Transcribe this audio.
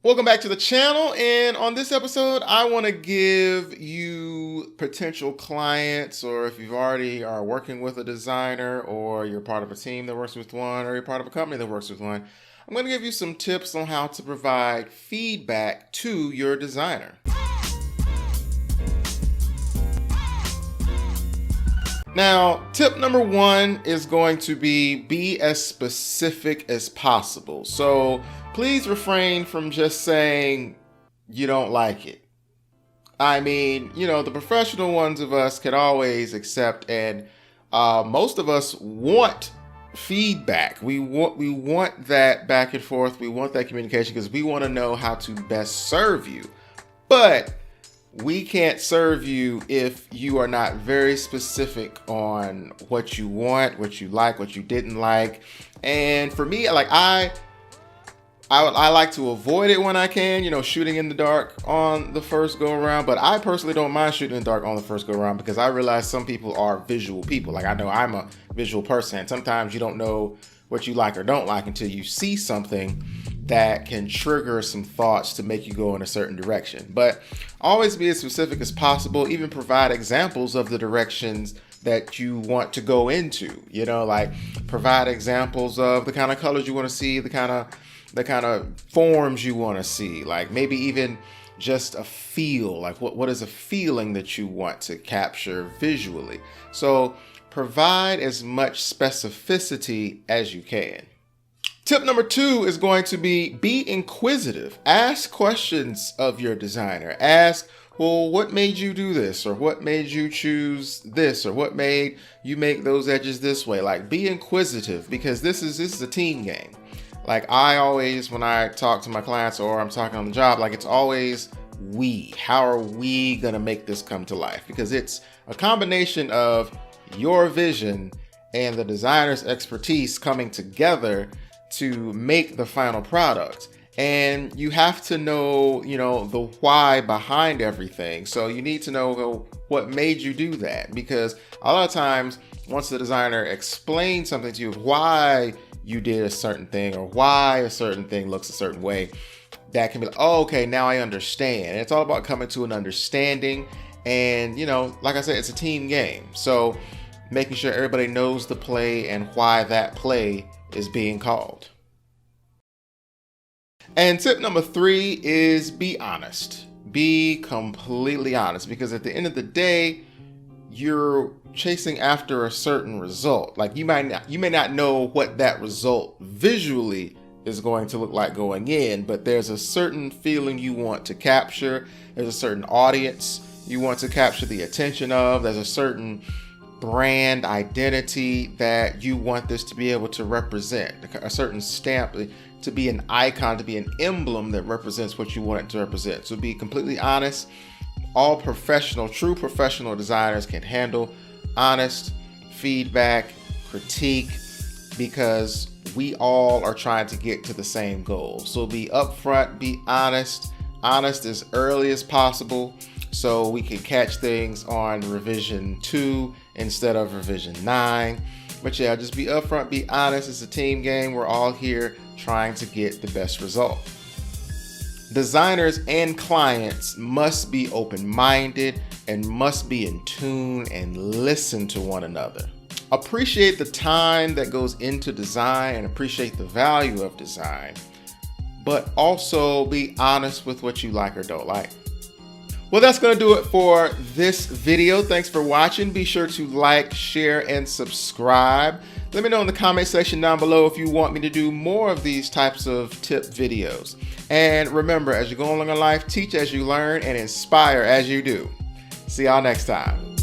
Welcome back to the channel, and on this episode I want to give you potential clients, or if you already are working with a designer, or you're part of a team that works with one, or you're part of a company that works with one, I'm going to give you some tips on how to provide feedback to your designer. Now, tip number one is going to be as specific as possible. So please refrain from just saying you don't like it. I mean, the professional ones of us can always accept, and most of us want feedback. We want that back and forth. We want that communication because we want to know how to best serve you. But we can't serve you if you are not very specific on what you want, what you like, what you didn't like. And for me, I like to avoid it when I can, shooting in the dark on the first go around. But I personally don't mind shooting in the dark on the first go around because I realize some people are visual people. Like, I know I'm a visual person, and sometimes you don't know what you like or don't like until you see something that can trigger some thoughts to make you go in a certain direction. But always be as specific as possible, even provide examples of the directions that you want to go into, like provide examples of the kind of colors you want to see, the kind of forms you want to see, like maybe even just a feel, like what is a feeling that you want to capture visually. So provide as much specificity as you can. Tip number two is going to be inquisitive. Ask questions of your designer. Ask, well, what made you do this? Or what made you choose this? Or what made you make those edges this way? Like, be inquisitive, because this is a team game. Like, I always, when I talk to my clients or I'm talking on the job, like, it's always we. How are we going to make this come to life? Because it's a combination of your vision and the designer's expertise coming together to make the final product. And you have to know, the why behind everything. So you need to know what made you do that, because a lot of times once the designer explains something to you, why you did a certain thing or why a certain thing looks a certain way, that can be like, oh, okay, now I understand. And it's all about coming to an understanding. And, like I said, it's a team game. So making sure everybody knows the play and why that play is being called. And tip number three is be honest. Be completely honest, because at the end of the day, you're chasing after a certain result. Like, you may not know what that result visually is going to look like going in, but there's a certain feeling you want to capture. There's a certain audience you want to capture the attention of. There's a certain brand identity that you want this to be able to represent, a certain stamp, to be an icon, to be an emblem that represents what you want it to represent. So be completely honest. All true professional designers can handle honest feedback, critique, because we all are trying to get to the same goal. So be upfront, be honest as early as possible, so we can catch things on revision 2 instead of revision 9. But yeah, just be upfront, be honest. It's a team game. We're all here trying to get the best result. Designers and clients must be open-minded and must be in tune and listen to one another. Appreciate the time that goes into design and appreciate the value of design, but also be honest with what you like or don't like. Well, that's going to do it for this video. Thanks for watching. Be sure to like, share, and subscribe. Let me know in the comment section down below if you want me to do more of these types of tip videos. And remember, as you go along in life, teach as you learn and inspire as you do. See y'all next time.